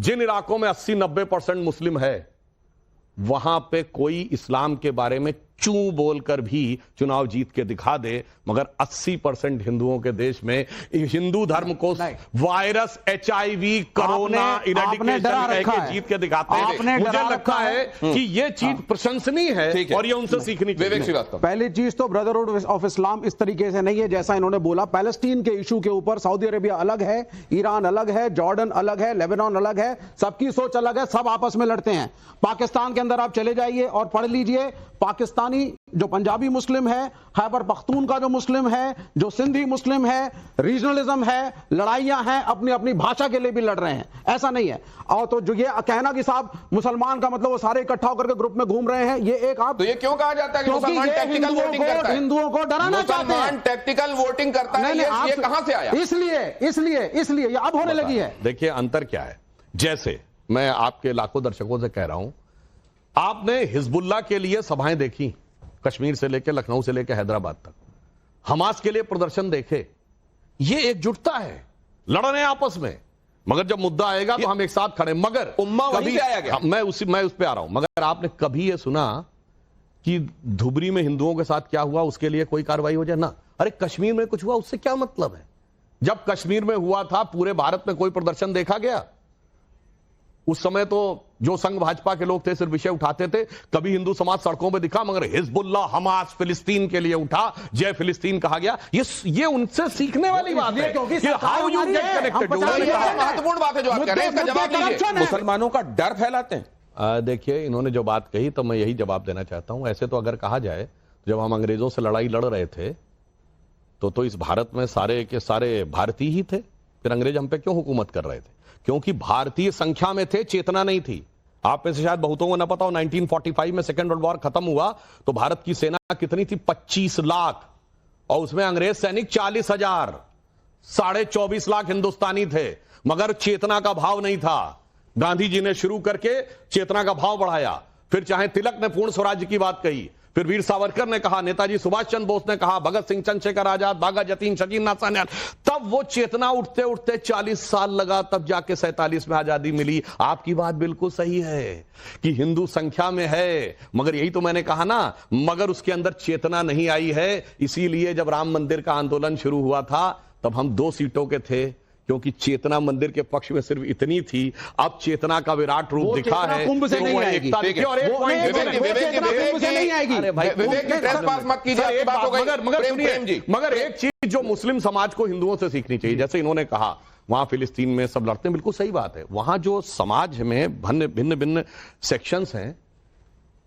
जिन इलाकों में 80-90% मुस्लिम है वहां पे कोई इस्लाम के बारे में चूं बोलकर भी चुनाव जीत के दिखा दे, मगर 80% हिंदुओं के देश में हिंदू धर्म को वायरस, HIV, कोरोना, इरेडिकेशन जीत के दिखाते हैं। मुझे लगता है कि ये चीज प्रशंसनीय है और ये उनसे सीखनी चाहिए। पहली चीज तो ब्रदरहुड ऑफ इस्लाम इस तरीके से नहीं है जैसा इन्होंने बोला। पैलेस्टीन के इशू के ऊपर सऊदी अरेबिया अलग है, ईरान अलग है, जॉर्डन अलग है, लेबनान अलग है, सबकी सोच अलग है, सब आपस में लड़ते हैं। पाकिस्तान के अंदर आप चले जाइए और पढ़ लीजिए, पाकिस्तानी जो पंजाबी मुस्लिम है, खैबर पख्तून का जो मुस्लिम है, जो सिंधी मुस्लिम है, रीजनलिज्म है, लड़ाइयां हैं, अपनी अपनी भाषा के लिए भी लड़ रहे हैं, ऐसा नहीं है। और तो जो ये कहना कि साहब मुसलमान का मतलब वो सारे इकट्ठा होकर के ग्रुप में घूम रहे हैं, ये एक आप तो ये क्यों कहा जाता है कि मुसलमान टैक्टिकल वोटिंग करता है? हिंदुओं को डराना चाहते हैं, टैक्टिकल वोटिंग करता है, ये कहां से आया? इसलिए ये अब होने लगी है। देखिए अंतर क्या है, जैसे मैं आपके लाखों दर्शकों से कह रहा हूं, आपने हिजबुल्लाह के लिए सभाएं देखी, कश्मीर से लेकर लखनऊ से लेकर हैदराबाद तक, हमास के लिए प्रदर्शन देखे, ये एकजुटता है, लड़ रहे हैं आपस में, मगर जब मुद्दा आएगा तो हम एक साथ खड़े। मगर उम्मा वहीं से आया गया। मैं उस पे आ रहा हूं, मगर आपने कभी ये सुना कि धुबरी में हिंदुओं के साथ क्या हुआ उसके लिए कोई कार्रवाई हो जाए ना? अरे कश्मीर में कुछ हुआ उससे क्या मतलब है? जब कश्मीर में हुआ था पूरे भारत में कोई प्रदर्शन देखा गया? उस समय तो जो संघ भाजपा के लोग थे सिर्फ विषय उठाते थे, कभी हिंदू समाज सड़कों में दिखा, मगर हिजबुल्लाह, हमास, फिलिस्तीन के लिए उठा, जय फिलिस्तीन कहा गया। ये उनसे सीखने वाली बात है कि हाउ यू गेट कनेक्टेड। महत्वपूर्ण बात है जो आप कह रहे हैं, इसका जवाब दीजिए। मुसलमानों का डर फैलाते हैं। देखिए इन्होंने जो बात कही तो मैं यही जवाब देना चाहता हूं। ऐसे तो अगर कहा जाए, जब हम अंग्रेजों से लड़ाई लड़ रहे थे तो इस भारत में सारे के सारे भारतीय ही थे, फिर अंग्रेज हम पे क्यों हुकूमत कर रहे थे? क्योंकि भारतीय संख्या में थे, चेतना नहीं थी। आप में से शायद बहुतों को न पता हो, 1945 में सेकेंड वर्ल्ड वॉर खत्म हुआ तो भारत की सेना कितनी थी? 25 लाख, और उसमें अंग्रेज सैनिक 40,000, 24.5 लाख हिंदुस्तानी थे, मगर चेतना का भाव नहीं था। गांधी जी ने शुरू करके चेतना का भाव बढ़ाया, फिर चाहे तिलक ने पूर्ण स्वराज्य की बात कही, फिर वीर सावरकर ने कहा, नेताजी सुभाष चंद्र बोस ने कहा, भगत सिंह, चंद्रशेखर आजाद, बागा जतीन, शकीलनाथ सान्याल, तब वो चेतना उठते उठते 40 साल लगा, तब जाके 47 में आजादी मिली। आपकी बात बिल्कुल सही है कि हिंदू संख्या में है, मगर यही तो मैंने कहा ना, मगर उसके अंदर चेतना नहीं आई है। इसीलिए जब राम मंदिर का आंदोलन शुरू हुआ था तब हम 2 सीटों के थे, क्योंकि चेतना मंदिर के पक्ष में सिर्फ इतनी थी। अब चेतना का विराट रूप दिखा है, कुंभ से नहीं आएगी। और एक पॉइंट, मगर एक चीज जो मुस्लिम समाज को हिंदुओं से सीखनी चाहिए, जैसे इन्होंने कहा वहां फिलिस्तीन में सब लड़ते हैं, बिल्कुल सही बात है। वहां जो समाज में भिन्न भिन्न सेक्शंस हैं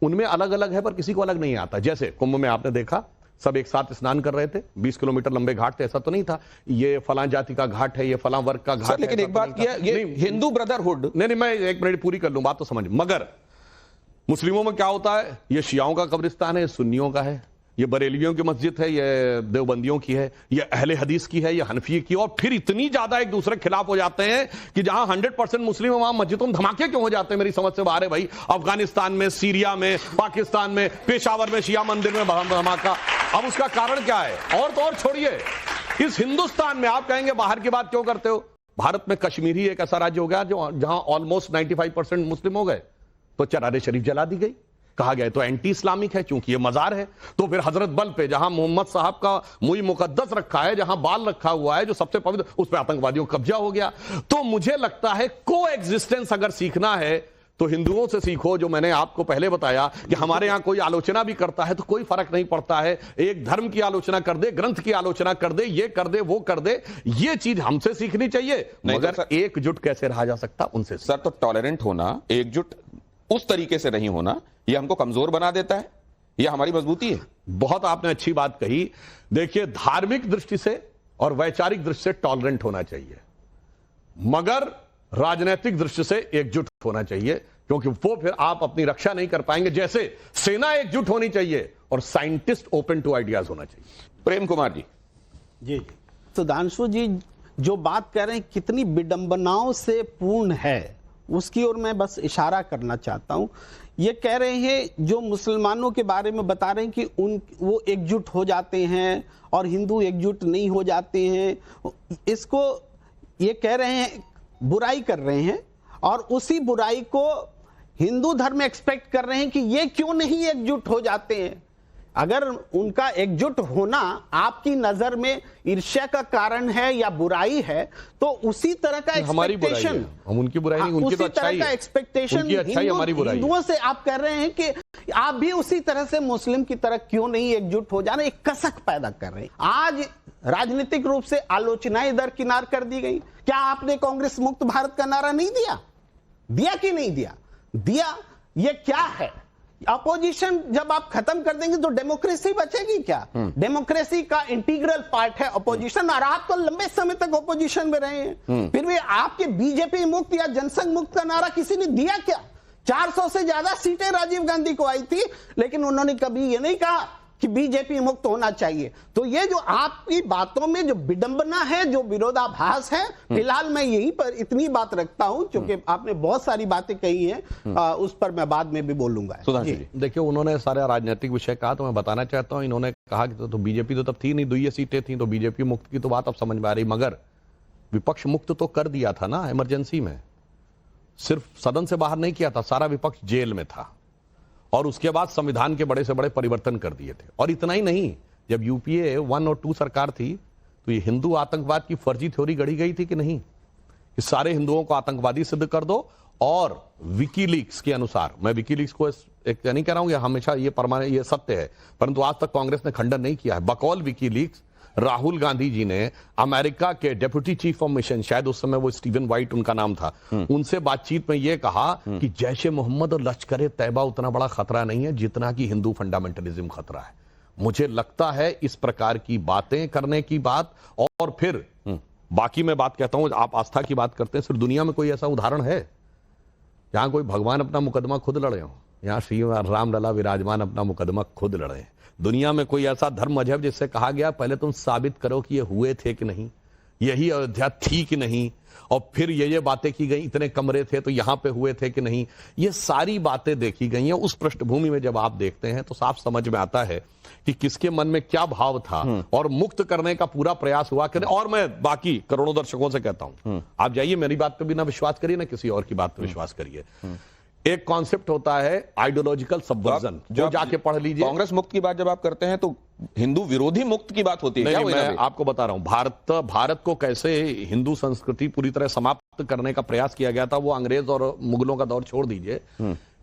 उनमें अलग अलग है, पर किसी को अलग नहीं आता। जैसे कुंभ में आपने देखा सब एक साथ स्नान कर रहे थे, 20 किलोमीटर लंबे घाट थे, ऐसा तो नहीं था ये फलां जाति का घाट है, ये फलां वर्ग का घाट है। लेकिन एक बात ये हिंदू ब्रदरहुड, नहीं मैं एक मिनट पूरी कर लूं, बात तो समझ। मगर मुस्लिमों में क्या होता है, ये शियाओं का कब्रिस्तान है, ये सुन्नियों का है, ये बरेलवियों की मस्जिद है, ये देवबंदियों की है, ये अहले हदीस की है, ये हनफी की, और फिर इतनी ज्यादा एक दूसरे के खिलाफ हो जाते हैं कि जहां 100% मुस्लिम है वहां मस्जिदों में धमाके क्यों हो जाते हैं? मेरी समझ से बाहर है भाई। अफगानिस्तान में, सीरिया में, पाकिस्तान में, पेशावर में शिया मंदिर में धमाका। अब उसका कारण क्या है? और तो और छोड़िए, इस हिंदुस्तान में आप कहेंगे बाहर की बात क्यों करते हो? भारत में कश्मीर ही एक ऐसा राज्य हो गया जहां ऑलमोस्ट 95% मुस्लिम हो गए, तो चरारे शरीफ जला दी गई, कहा गया तो एंटी इस्लामिक है क्योंकि ये मजार है। तो फिर हजरत बल पे जहां मोहम्मद साहब का मुई मुकद्दस रखा है, जहां बाल रखा हुआ है जो सबसे पवित्र, उस पर आतंकवादियों का कब्जा हो गया। तो मुझे लगता है को एग्जिस्टेंस अगर सीखना है तो हिंदुओं से सीखो। जो मैंने आपको पहले बताया कि हमारे यहां कोई आलोचना भी करता है तो कोई फर्क नहीं पड़ता है, एक धर्म की आलोचना कर दे, ग्रंथ की आलोचना कर दे, ये कर दे, वो कर दे, ये चीज हमसे सीखनी चाहिए। मगर एकजुट कैसे रहा जा सकता उनसे? सर तो टॉलरेंट होना, एकजुट उस तरीके से नहीं होना, यह हमको कमजोर बना देता है, यह हमारी मजबूती है। बहुत आपने अच्छी बात कही। देखिए धार्मिक दृष्टि से और वैचारिक दृष्टि से टॉलरेंट होना चाहिए, मगर राजनीतिक दृष्टि से एकजुट होना चाहिए, क्योंकि वो फिर आप अपनी रक्षा नहीं कर पाएंगे। जैसे सेना एकजुट होनी चाहिए और साइंटिस्ट ओपन टू आइडियाज होना चाहिए। प्रेम कुमार जी। जी सुधांशु जी जो बात कर रहे हैं कितनी विडंबनाओं से पूर्ण है, उसकी ओर मैं बस इशारा करना चाहता हूं। ये कह रहे हैं जो मुसलमानों के बारे में बता रहे हैं कि वो एकजुट हो जाते हैं और हिंदू एकजुट नहीं हो जाते हैं, इसको ये कह रहे हैं, बुराई कर रहे हैं। और उसी बुराई को हिंदू धर्म एक्सपेक्ट कर रहे हैं कि ये क्यों नहीं एकजुट हो जाते हैं। अगर उनका एकजुट होना आपकी नजर में ईर्ष्या का कारण है या बुराई है, तो उसी तरह का हमारी बुराई है, एक्सपेक्टेशन, हम उनकी बुराई नहीं, उनकी तो अच्छाई है, एक्सपेक्टेशन उनकी अच्छाई हमारी बुराई है। हिंदुओं से आप कह रहे हैं कि आप भी उसी तरह से मुस्लिम की तरह क्यों नहीं एकजुट हो जाना, एक कसक पैदा कर रहे हैं। आज राजनीतिक रूप से आलोचनाएं दरकिनार कर दी गई। क्या आपने कांग्रेस मुक्त भारत का नारा नहीं दिया? दिया कि नहीं दिया? दिया। ये क्या है? अपोजिशन जब आप खत्म कर देंगे तो डेमोक्रेसी बचेगी क्या? डेमोक्रेसी का इंटीग्रल पार्ट है अपोजिशन, और आप तो लंबे समय तक अपोजिशन में रहे हैं। फिर भी आपके बीजेपी मुक्त या जनसंघ मुक्त का नारा किसी ने दिया क्या? 400 से ज्यादा सीटें राजीव गांधी को आई थी, लेकिन उन्होंने कभी ये नहीं कहा कि बीजेपी मुक्त होना चाहिए। तो ये जो आपकी बातों में जो विडंबना है, जो विरोधाभास है, फिलहाल मैं यहीं पर इतनी बात रखता हूं, क्योंकि आपने बहुत सारी बातें कही हैं, उस पर मैं बाद में भी बोलूंगा। देखिए, उन्होंने सारे राजनीतिक विषय कहा, तो मैं बताना चाहता हूं, इन्होंने कहा कि तो बीजेपी तो तब थी नहीं, 2 सीटें थी, तो बीजेपी मुक्त की तो बात अब समझ में आ रही, मगर विपक्ष मुक्त तो कर दिया था ना इमरजेंसी में, सिर्फ सदन से बाहर नहीं किया था, सारा विपक्ष जेल में था, और उसके बाद संविधान के बड़े से बड़े परिवर्तन कर दिए थे। और इतना ही नहीं, जब यूपीए 1 और 2 सरकार थी, तो ये हिंदू आतंकवाद की फर्जी थ्योरी गढ़ी गई थी कि नहीं, कि सारे हिंदुओं को आतंकवादी सिद्ध कर दो। और विकीलीक्स के अनुसार, मैं विकीलीक्स को एक नहीं कह रहा हूं, ये हमेशा ये परमानेंट, ये सत्य है, परंतु आज तक कांग्रेस ने खंडन नहीं किया है। बकौल विकीलीक्स राहुल गांधी जी ने अमेरिका के डेप्यूटी चीफ ऑफ मिशन, शायद उस समय वो स्टीवन वाइट उनका नाम था, उनसे बातचीत में यह कहा कि जैशे मोहम्मद और लश्कर तैयबा उतना बड़ा खतरा नहीं है जितना कि हिंदू फंडामेंटलिज्म खतरा है। मुझे लगता है इस प्रकार की बातें करने की बात, और फिर बाकी मैं बात कहता हूं, आप आस्था की बात करते हैं, सिर्फ दुनिया में कोई ऐसा उदाहरण है जहां कोई भगवान अपना मुकदमा खुद लड़े हो? यहां श्री रामलला विराजमान अपना मुकदमा खुद लड़े। दुनिया में कोई ऐसा धर्म मजहब जिससे कहा गया पहले तुम साबित करो कि ये हुए थे कि नहीं, यही अयोध्या थी कि नहीं, और फिर ये बातें की गई, इतने कमरे थे तो यहां पे हुए थे कि नहीं, ये सारी बातें देखी गई हैं। उस पृष्ठभूमि में जब आप देखते हैं तो साफ समझ में आता है कि किसके मन में क्या भाव था, और मुक्त करने का पूरा प्रयास हुआ करें। और मैं बाकी करोड़ों दर्शकों से कहता हूं, आप जाइए, मेरी बात पे भी ना विश्वास करिए, ना किसी और की बात पे विश्वास करिए। एक कॉन्सेप्ट होता है आइडियोलॉजिकल सबवर्जन, जो जाके पढ़ लीजिए। कांग्रेस मुक्त की बात जब आप करते हैं तो हिंदू विरोधी मुक्त की बात होती है क्या? मैं आपको बता रहा हूं, भारत को कैसे हिंदू संस्कृति पूरी तरह समाप्त करने का प्रयास किया गया था, वो अंग्रेज और मुगलों का दौर छोड़ दीजिए।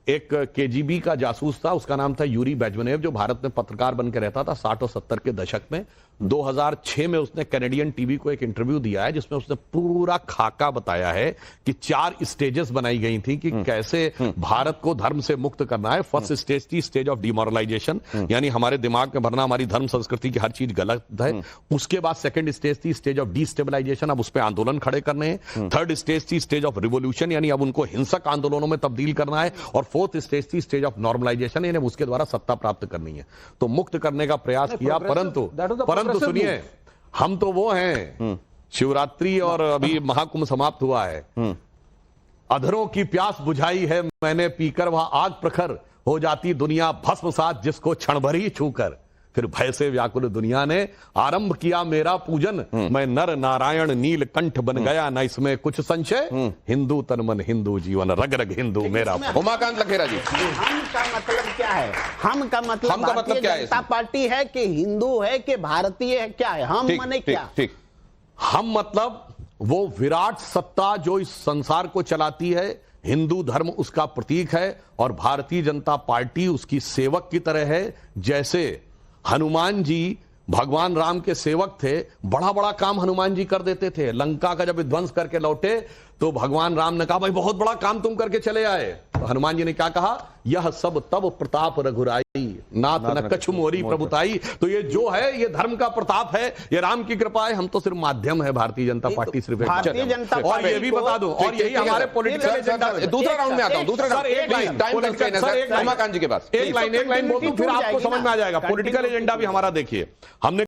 एक केजीबी का जासूस था, उसका नाम था यूरी बेजवनेव, जो भारत में पत्रकार बनकर रहता था 60 और 70 के दशक में। 2006 में उसने कैनेडियन टीवी को एक इंटरव्यू दिया है, जिसमें उसने पूरा खाका बताया है कि 4 स्टेजेस बनाई गई थी कि कैसे भारत को धर्म से मुक्त करना है। फर्स्ट स्टेज थी स्टेज ऑफ डिमोरलाइजेशन, यानी हमारे दिमाग में भरना हमारी धर्म संस्कृति की हर चीज गलत है। उसके बाद सेकंड स्टेज थी स्टेज ऑफ डिस्टेबलाइजेशन, अब उस पर आंदोलन खड़े करने हैं। थर्ड स्टेज थी स्टेज ऑफ रिवोल्यूशन, यानी अब उनको हिंसक आंदोलनों में तब्दील करना है। और फोर्थ स्टेज थी स्टेज ऑफ नॉर्मलाइजेशन, यानी उसके द्वारा सत्ता प्राप्त करनी है। तो मुक्त करने का प्रयास किया, परंतु सुनिए, हम तो वो हैं, शिवरात्रि और अभी महाकुंभ समाप्त हुआ है, अधरों की प्यास बुझाई है मैंने पीकर, वह आग प्रखर हो जाती दुनिया भस्मसात जिसको क्षण भर ही छूकर। फिर भय से व्याकुल दुनिया ने आरंभ किया मेरा पूजन, मैं नर नारायण नीलकंठ बन गया, न इसमें कुछ संशय, हिंदू तन मन हिंदू जीवन, रग रग हिंदू मेरा। उमाकांत लखेरा जी, हम का मतलब क्या है? हम का मतलब क्या है? जनता पार्टी है कि हिंदू है कि भारतीय है, क्या है? हम माने क्या? हम मतलब वो विराट सत्ता जो इस संसार को चलाती है, हिंदू धर्म उसका प्रतीक है, और भारतीय जनता पार्टी उसकी सेवक की तरह है। जैसे हनुमान जी भगवान राम के सेवक थे, बड़ा बड़ा काम हनुमान जी कर देते थे। लंका का जब विध्वंस करके लौटे तो भगवान राम ने कहा भाई बहुत बड़ा काम तुम करके चले आए, तो हनुमान जी ने क्या कहा, यह सब तब प्रताप रघुराई, नाथ न कछु मोरी प्रभुताई। तो ये जो है ये धर्म का प्रताप है, ये राम की कृपा है, हम तो सिर्फ माध्यम है। भारतीय जनता पार्टी सिर्फ एक, और ये भी बता दूं, और यही हमारे पॉलिटिकल एजेंडा। दूसरा राउंड में आता हूं, दूसरा राउंड, एक लाइन उमाकांत जी के पास, एक लाइन बोल दूं, फिर आपको समझ में आ जाएगा। पॉलिटिकल एजेंडा भी हमारा देखिए, हमने